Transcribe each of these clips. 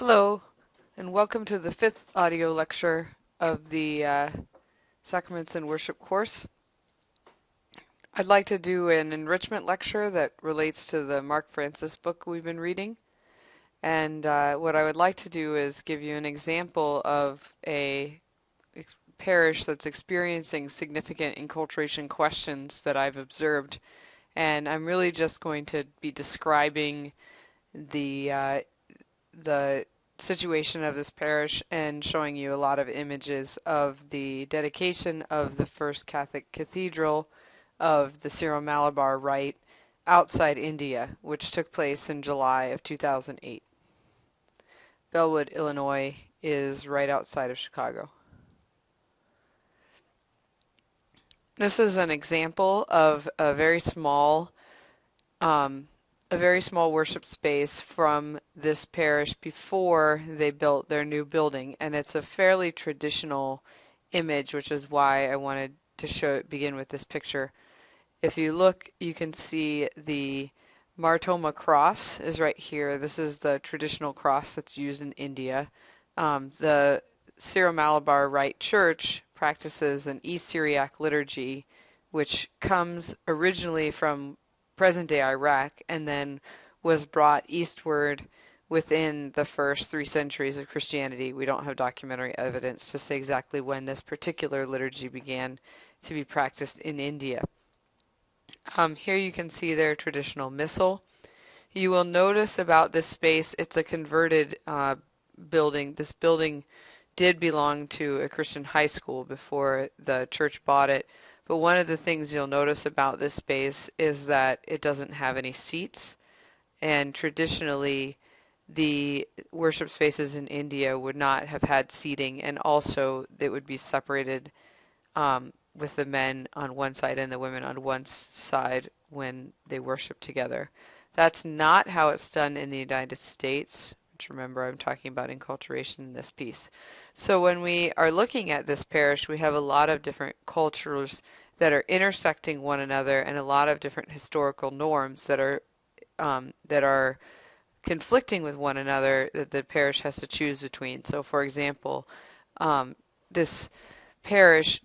Hello, and welcome to the fifth audio lecture of the Sacraments and Worship course. I'd like to do an enrichment lecture that relates to the Mark Francis book we've been reading. And what I would like to do is give you an example of a parish that's experiencing significant enculturation questions that I've observed. And I'm really just going to be describing the situation of this parish and showing you a lot of images of the dedication of the first Catholic cathedral of the Syro-Malabar Rite outside India, which took place in July of 2008. Bellwood, Illinois is right outside of Chicago. This is an example of a very small worship space from this parish before they built their new building, and it's a fairly traditional image, which is why I wanted to begin with this picture. If you look, you can see the Mar Thoma cross is right here. This is the traditional cross that's used in India. The Syro-Malabar Rite Church practices an East Syriac liturgy, which comes originally from present-day Iraq and then was brought eastward within the first 3 centuries of Christianity. We don't have documentary evidence to say exactly when this particular liturgy began to be practiced in India. Here you can see their traditional missal. You will notice about this space, it's a converted building. This building did belong to a Christian high school before the church bought it. But one of the things you'll notice about this space is that it doesn't have any seats. And traditionally, the worship spaces in India would not have had seating, and also they would be separated with the men on one side and the women on one side when they worship together. That's not how it's done in the United States. Which, remember, I'm talking about enculturation in this piece. So when we are looking at this parish, we have a lot of different cultures that are intersecting one another, and a lot of different historical norms that are conflicting with one another that the parish has to choose between. So, for example, this parish,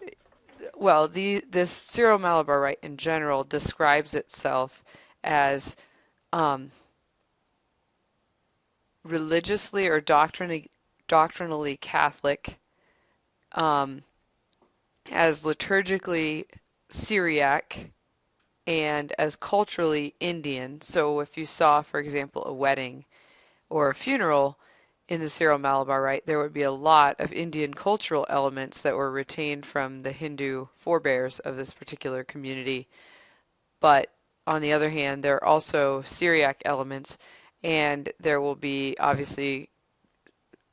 this Syro-Malabar Rite in general describes itself as religiously or doctrinally Catholic, as liturgically Syriac, and as culturally Indian. So if you saw, for example, a wedding or a funeral in the Syro-Malabar Rite, there would be a lot of Indian cultural elements that were retained from the Hindu forebears of this particular community. But on the other hand, there are also Syriac elements, and there will be obviously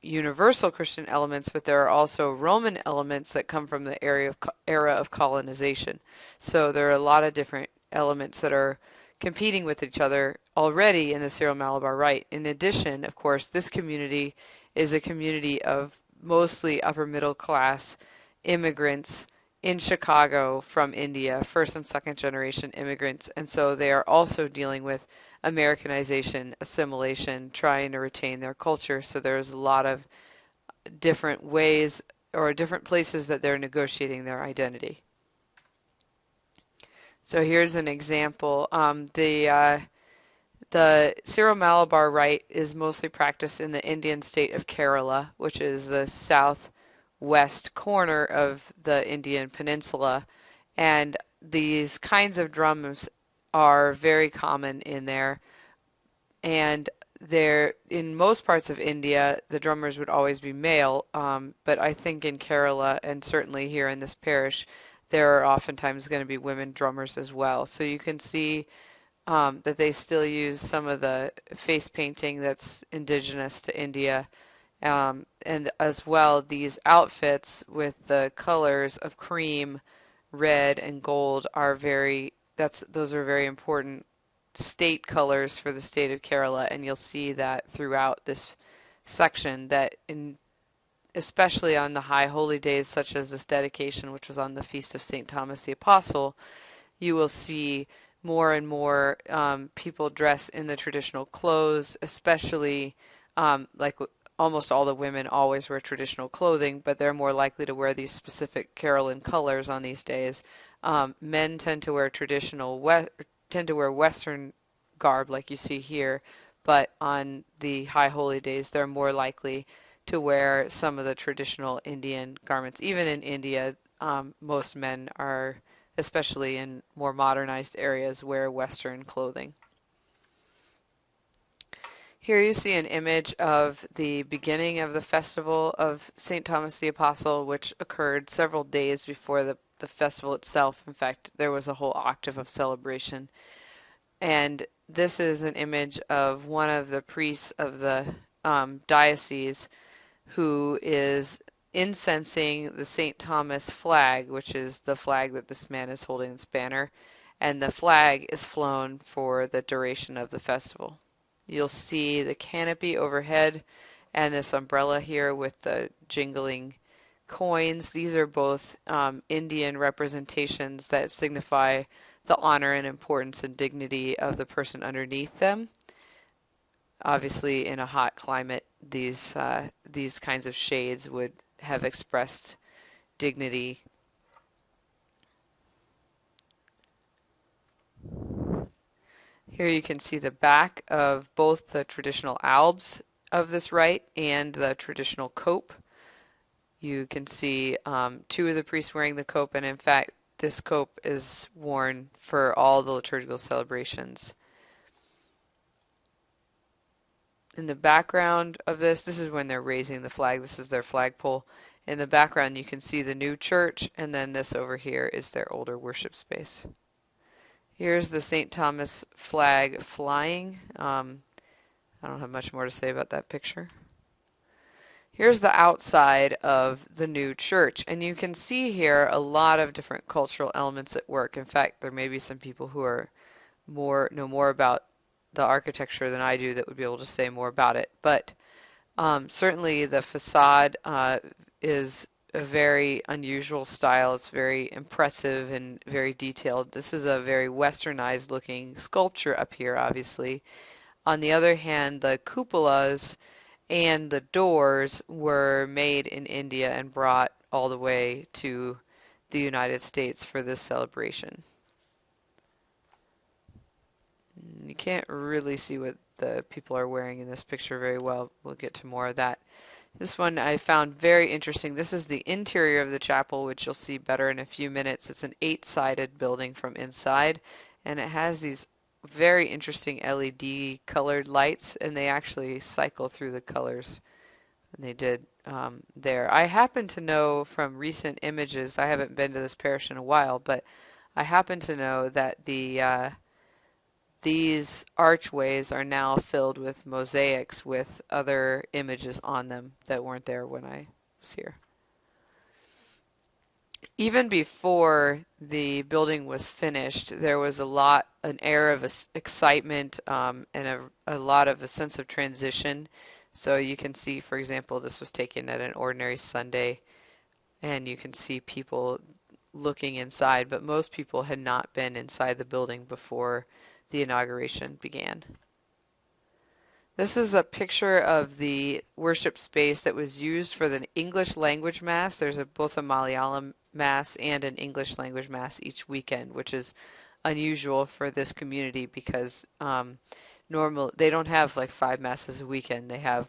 universal Christian elements, but there are also Roman elements that come from the era of colonization. So there are a lot of different elements that are competing with each other already in the Syro-Malabar Rite. In addition, of course, this community is a community of mostly upper middle class immigrants in Chicago from India, first and second generation immigrants, and so they are also dealing with Americanization, assimilation, trying to retain their culture. So there's a lot of different ways or different places that they're negotiating their identity. So here's an example. The Syro-Malabar Rite is mostly practiced in the Indian state of Kerala, which is the southwest corner of the Indian peninsula. And these kinds of drums are very common in there, and in most parts of India the drummers would always be male, but I think in Kerala and certainly here in this parish there are oftentimes going to be women drummers as well. So you can see that they still use some of the face painting that's indigenous to India, and as well these outfits with the colors of cream, red, and gold are those are very important state colors for the state of Kerala, and you'll see that throughout this section, that especially on the high holy days such as this dedication, which was on the feast of St. Thomas the Apostle, you will see more and more people dress in the traditional clothes, especially like almost all the women always wear traditional clothing, but they're more likely to wear these specific Carolyn colors on these days. Men tend to wear tend to wear Western garb like you see here, but on the high holy days, they're more likely to wear some of the traditional Indian garments. Even in India, most men are, especially in more modernized areas, wear Western clothing. Here you see an image of the beginning of the festival of St. Thomas the Apostle, which occurred several days before the festival itself. In fact, there was a whole octave of celebration. And this is an image of one of the priests of the diocese who is incensing the St. Thomas flag, which is the flag that this man is holding, this banner, and the flag is flown for the duration of the festival. You'll see the canopy overhead and this umbrella here with the jingling coins. These are both Indian representations that signify the honor and importance and dignity of the person underneath them. Obviously, in a hot climate, these kinds of shades would have expressed dignity. Here you can see the back of both the traditional albs of this rite and the traditional cope. You can see two of the priests wearing the cope, and in fact, this cope is worn for all the liturgical celebrations. In the background of this is when they're raising the flag. This is their flagpole. In the background, you can see the new church, and then this over here is their older worship space. Here's the St. Thomas flag flying. I don't have much more to say about that picture. Here's the outside of the new church, and you can see here a lot of different cultural elements at work. In fact, there may be some people who are know more about the architecture than I do that would be able to say more about it. But certainly the facade is a very unusual style. It's very impressive and very detailed. This is a very westernized looking sculpture up here, obviously. On the other hand, the cupolas and the doors were made in India and brought all the way to the United States for this celebration. You can't really see what the people are wearing in this picture very well. We'll get to more of that. This one I found very interesting. This is the interior of the chapel, which you'll see better in a few minutes. It's an 8-sided building from inside, and it has these very interesting LED colored lights, and they actually cycle through the colors. And they did there. I happen to know from recent images, I haven't been to this parish in a while, but I happen to know that these archways are now filled with mosaics with other images on them that weren't there when I was here. Even before the building was finished, there was an air of excitement and a lot of a sense of transition. So you can see, for example, this was taken at an ordinary Sunday, and you can see people looking inside, but most people had not been inside the building before the inauguration began. This is a picture of the worship space that was used for the English language mass. There's both a Malayalam mass and an English language mass each weekend, which is unusual for this community because they don't have like 5 masses a weekend. They have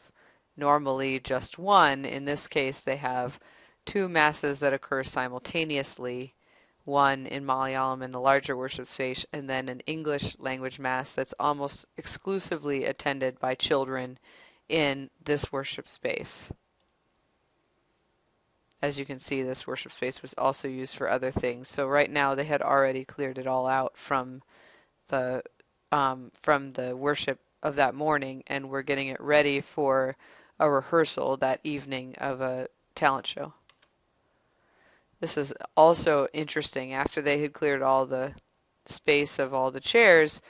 normally just one. In this case, they have 2 masses that occur simultaneously, one in Malayalam in the larger worship space, and then an English language mass that's almost exclusively attended by children in this worship space. As you can see, this worship space was also used for other things. So right now they had already cleared it all out from the worship of that morning, and we're getting it ready for a rehearsal that evening of a talent show. This is also interesting. After they had cleared all the space of all the chairs,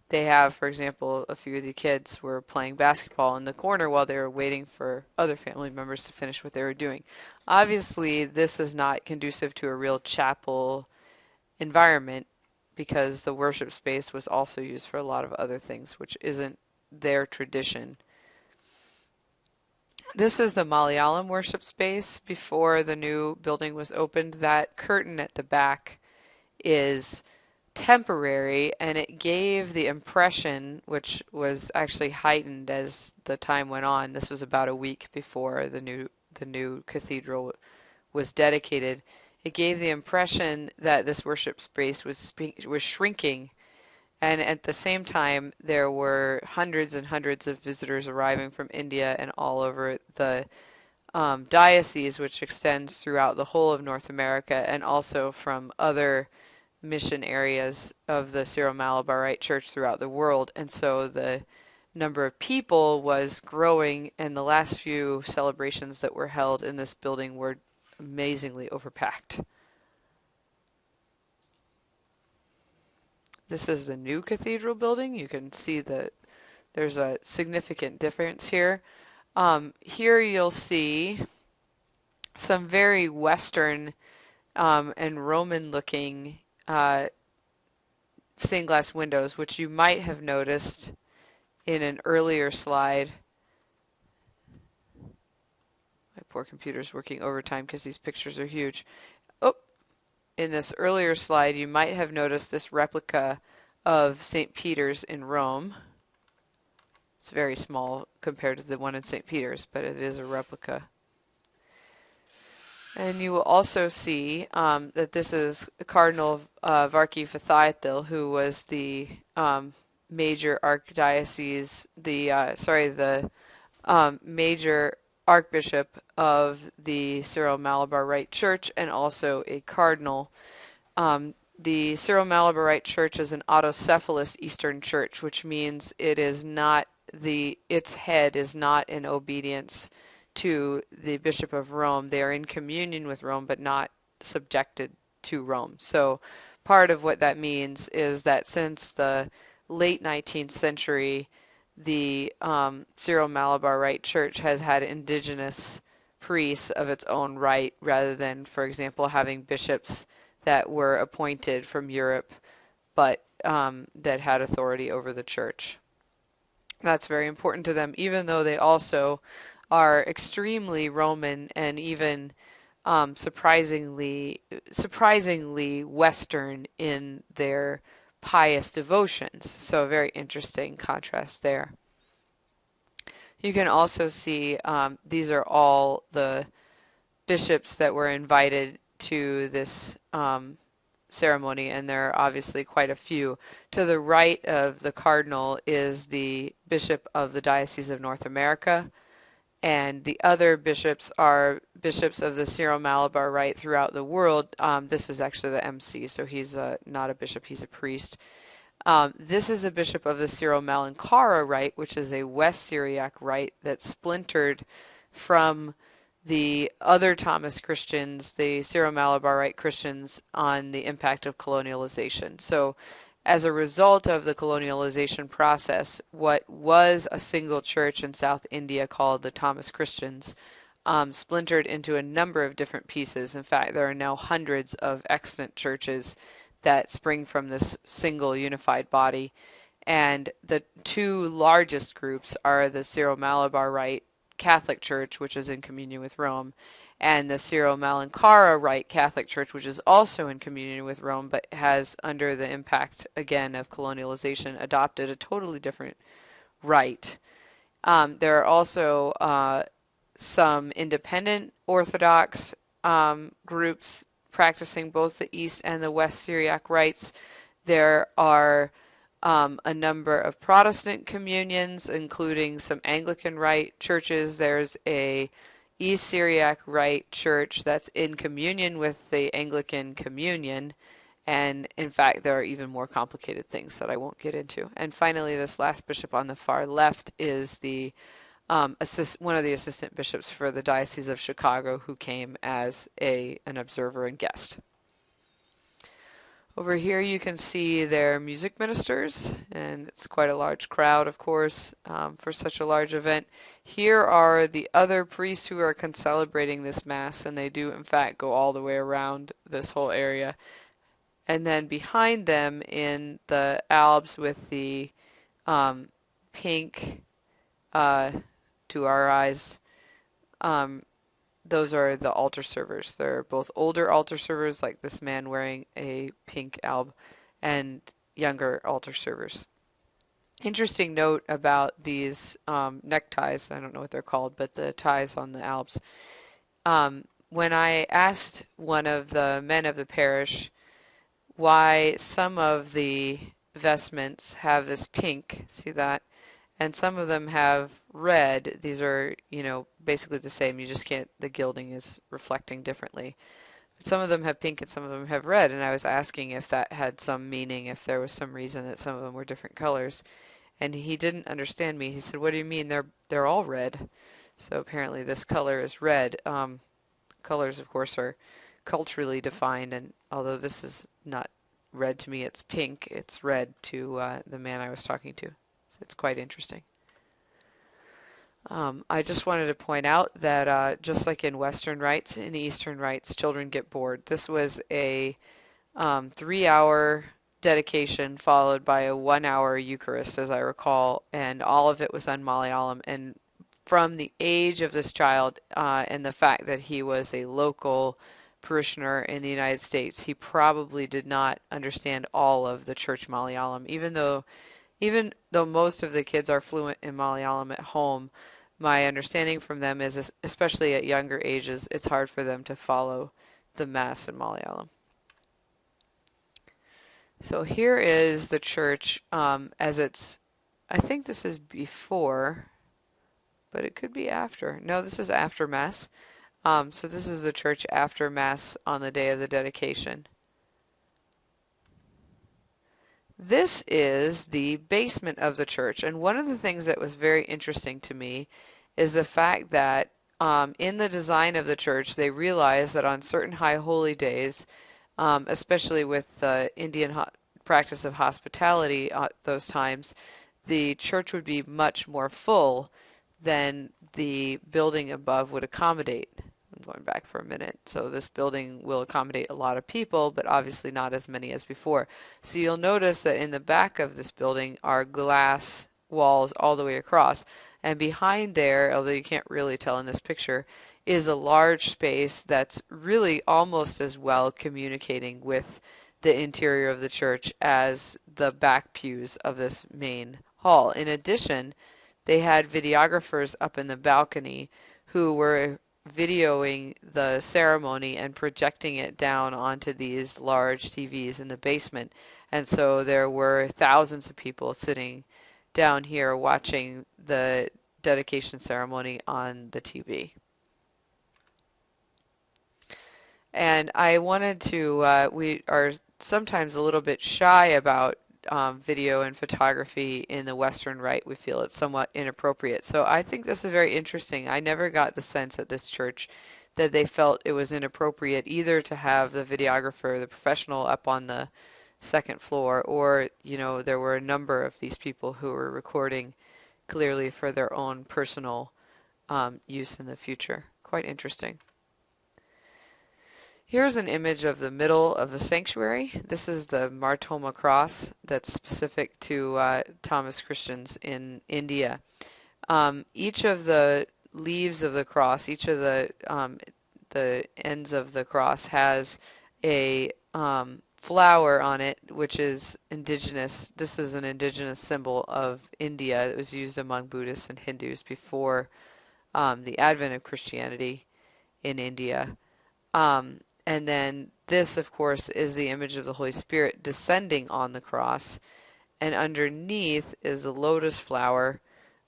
they have, for example, a few of the kids were playing basketball in the corner while they were waiting for other family members to finish what they were doing. Obviously, this is not conducive to a real chapel environment because the worship space was also used for a lot of other things, which isn't their tradition. This is the Malayalam worship space before the new building was opened. That curtain at the back is temporary, and it gave the impression, which was actually heightened as the time went on. This was about a week before the new cathedral was dedicated. It gave the impression that this worship space was shrinking, and at the same time there were hundreds and hundreds of visitors arriving from India and all over the diocese, which extends throughout the whole of North America, and also from other mission areas of the Syro-Malabar Rite Church throughout the world. And so the number of people was growing, and the last few celebrations that were held in this building were amazingly overpacked. This is the new cathedral building. You can see that there's a significant difference here. Here you'll see some very Western and Roman looking stained glass windows, which you might have noticed in an earlier slide. My poor computer's working overtime because these pictures are huge. Oh, in this earlier slide, you might have noticed this replica of St. Peter's in Rome. It's very small compared to the one in St. Peter's, but it is a replica. And you will also see that this is Cardinal Varki Fathayatil, who was the major archdiocese, the major archbishop of the Syro-Malabar Rite Church, and also a cardinal. The Syro-Malabar Rite Church is an autocephalous Eastern Church, which means its head is not in obedience to the Bishop of Rome. They are in communion with Rome, but not subjected to Rome. So part of what that means is that since the late 19th century, the Syro-Malabar Rite Church has had indigenous priests of its own right, rather than, for example, having bishops that were appointed from Europe, but that had authority over the church. That's very important to them, even though they also are extremely Roman and even surprisingly Western in their pious devotions. So a very interesting contrast there. You can also see these are all the bishops that were invited to this ceremony, and there are obviously quite a few. To the right of the cardinal is the bishop of the Diocese of North America, and the other bishops are bishops of the Syro-Malabar Rite throughout the world. This is actually the MC, so he's not a bishop, he's a priest. This is a bishop of the Syro-Malankara Rite, which is a West Syriac rite that splintered from the other Thomas Christians, the Syro-Malabar Rite Christians, on the impact of colonialization. So as a result of the colonialization process, what was a single church in South India called the Thomas Christians splintered into a number of different pieces. In fact, there are now hundreds of extant churches that spring from this single unified body. And the two largest groups are the Syro-Malabar Rite Catholic Church, which is in communion with Rome, and the Syro-Malankara Rite Catholic Church, which is also in communion with Rome, but has, under the impact, again, of colonialization, adopted a totally different rite. There are also some independent Orthodox groups practicing both the East and the West Syriac rites. There are a number of Protestant communions, including some Anglican Rite churches. There's a East Syriac Rite church that's in communion with the Anglican Communion, and in fact there are even more complicated things that I won't get into. And finally, this last bishop on the far left is the one of the assistant bishops for the Diocese of Chicago, who came as an observer and guest. Over here you can see their music ministers, and it's quite a large crowd, of course, for such a large event. Here are the other priests who are celebrating this Mass, and they do in fact go all the way around this whole area. And then behind them in the albs with the pink, to our eyes, um, those are the altar servers. They're both older altar servers, like this man wearing a pink alb, and younger altar servers. Interesting note about these neckties, I don't know what they're called, but the ties on the albs. When I asked one of the men of the parish why some of the vestments have this pink, see that? And some of them have red. These are, basically the same. You just can't, the gilding is reflecting differently. But some of them have pink and some of them have red. And I was asking if that had some meaning, if there was some reason that some of them were different colors. And he didn't understand me. He said, "What do you mean? They're all red." So apparently this color is red. Colors, of course, are culturally defined, and although this is not red to me, it's pink, it's red to the man I was talking to. So it's quite interesting. I just wanted to point out that just like in Western rites, in Eastern rites, children get bored. This was a 3-hour dedication followed by a 1-hour Eucharist, as I recall, and all of it was on Malayalam. And from the age of this child and the fact that he was a local parishioner in the United States, he probably did not understand all of the church Malayalam, even though most of the kids are fluent in Malayalam at home. My understanding from them is, especially at younger ages, it's hard for them to follow the Mass in Malayalam. So here is the church as it's, I think this is before, but it could be after. No, this is after Mass. So this is the church after Mass on the day of the dedication. This is the basement of the church, and one of the things that was very interesting to me is the fact that in the design of the church, they realized that on certain high holy days, especially with the Indian practice of hospitality at those times, the church would be much more full than the building above would accommodate. I'm going back for a minute. So this building will accommodate a lot of people, but obviously not as many as before. So you'll notice that in the back of this building are glass walls all the way across. And behind there, although you can't really tell in this picture, is a large space that's really almost as well communicating with the interior of the church as the back pews of this main hall. In addition, they had videographers up in the balcony who were videoing the ceremony and projecting it down onto these large TVs in the basement. And so there were thousands of people sitting down here watching the dedication ceremony on the TV. And I wanted to, we are sometimes a little bit shy about video and photography in the Western Rite. We feel it's somewhat inappropriate. So I think this is very interesting. I never got the sense at this church that they felt it was inappropriate either to have the videographer, the professional, up on the second floor, or, there were a number of these people who were recording clearly for their own personal use in the future. Quite interesting. Here's an image of the middle of the sanctuary. This is the Mar Thoma cross that's specific to Thomas Christians in India. Each of the leaves of the cross, each of the ends of the cross has a flower on it, which is indigenous. This is an indigenous symbol of India. It was used among Buddhists and Hindus before the advent of Christianity in India. And then this, of course, is the image of the Holy Spirit descending on the cross. And underneath is a lotus flower,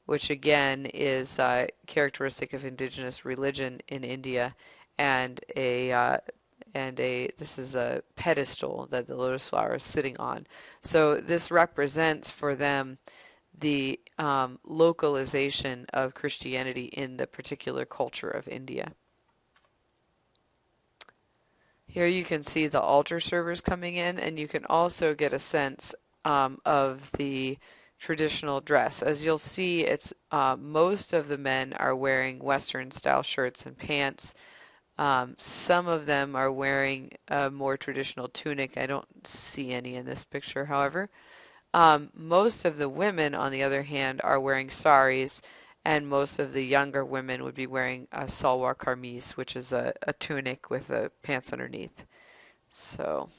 which again is characteristic of indigenous religion in India, and this is a pedestal that the lotus flower is sitting on. So this represents for them the localization of Christianity in the particular culture of India. Here you can see the altar servers coming in, and you can also get a sense of the traditional dress. As you'll see, it's most of the men are wearing Western style shirts and pants. Some of them are wearing a more traditional tunic. I don't see any in this picture, however. Most of the women, on the other hand, are wearing saris, and most of the younger women would be wearing a salwar kameez, which is a tunic with pants underneath. So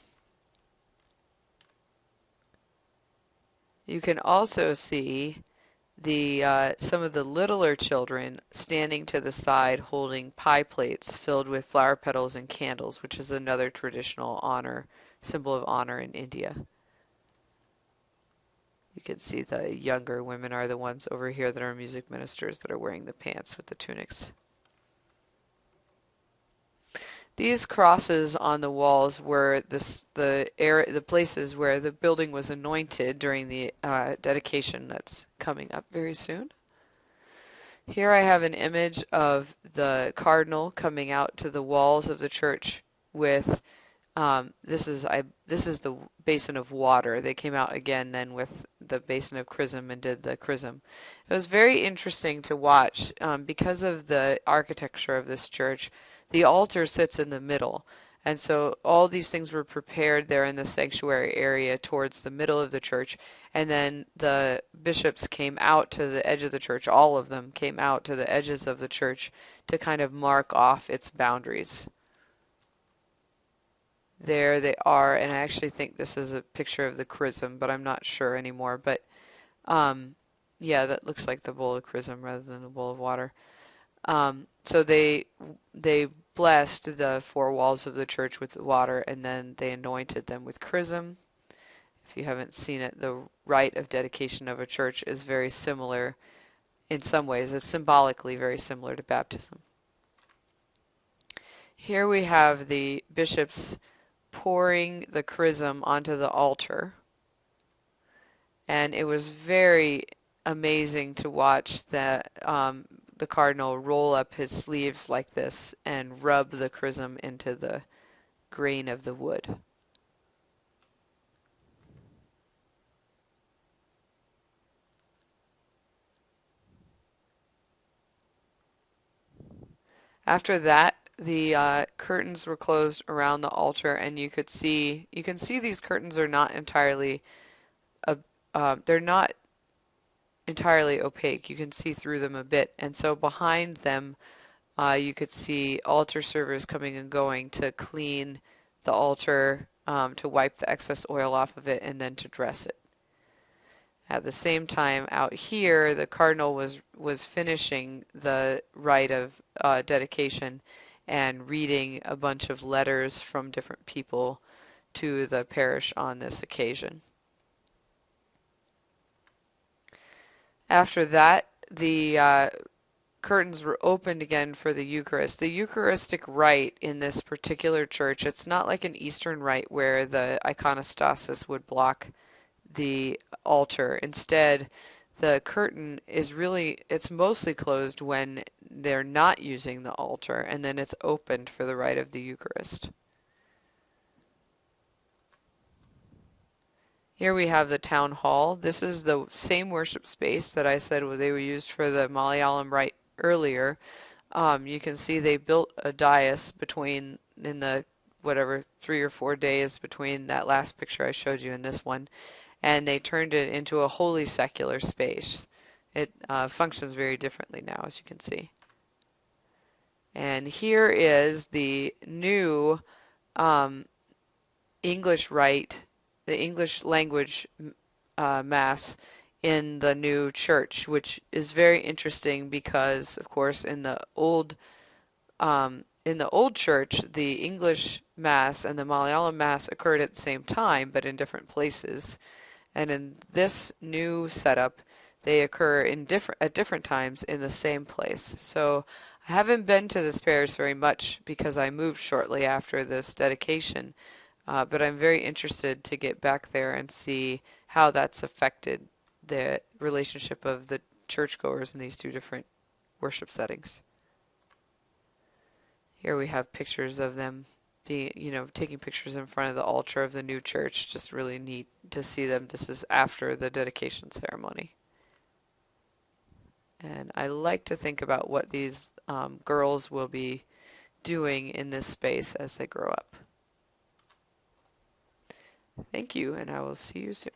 you can also see the some of the littler children standing to the side holding pie plates filled with flower petals and candles, which is another traditional honor symbol of honor in India. You can see the younger women are the ones over here that are music ministers that are wearing the pants with the tunics. These crosses on the walls were the places where the building was anointed during the dedication that's coming up very soon. Here I have an image of the cardinal coming out to the walls of the church with this is the basin of water. They came out again then with the basin of chrism and did the chrism. It was very interesting to watch because of the architecture of this church. The altar sits in the middle, and so all these things were prepared there in the sanctuary area towards the middle of the church, and then the bishops came out to the edge of the church. All of them came out to the edges of the church to kind of mark off its boundaries. There they are, and I actually think this is a picture of the chrism, but I'm not sure anymore. But yeah, that looks like the bowl of chrism rather than the bowl of water. So they blessed the four walls of the church with the water, and then they anointed them with chrism. If you haven't seen it, the rite of dedication of a church is very similar in some ways. It's symbolically very similar to baptism. Here we have the bishops pouring the chrism onto the altar, and it was very amazing to watch that the cardinal roll up his sleeves like this and rub the chrism into the grain of the wood. After that, the curtains were closed around the altar, and you can see these curtains are not entirely they're not entirely opaque. You can see through them a bit, and so behind them you could see altar servers coming and going to clean the altar, to wipe the excess oil off of it, and then to dress it. At the same time, out here, the cardinal was finishing the rite of dedication and reading a bunch of letters from different people to the parish on this occasion. After that, the curtains were opened again for the Eucharist. The Eucharistic rite in this particular church, it's not like an Eastern rite where the iconostasis would block the altar. Instead, the curtain is it's mostly closed when they're not using the altar, and then it's opened for the rite of the Eucharist. Here we have the town hall. This is the same worship space that I said they were used for the Malayalam rite earlier. You can see they built a dais in the 3 or 4 days between that last picture I showed you and this one, and they turned it into a wholly secular space. It functions very differently now, as you can see. And here is the new English rite, the English language Mass in the new church, which is very interesting because, of course, in the old church, the English Mass and the Malayalam Mass occurred at the same time, but in different places. And in this new setup, they occur at different times in the same place. So I haven't been to this parish very much because I moved shortly after this dedication, but I'm very interested to get back there and see how that's affected the relationship of the churchgoers in these two different worship settings. Here we have pictures of them taking pictures in front of the altar of the new church. Just really neat to see them. This is after the dedication ceremony. And I like to think about what these girls will be doing in this space as they grow up. Thank you, and I will see you soon.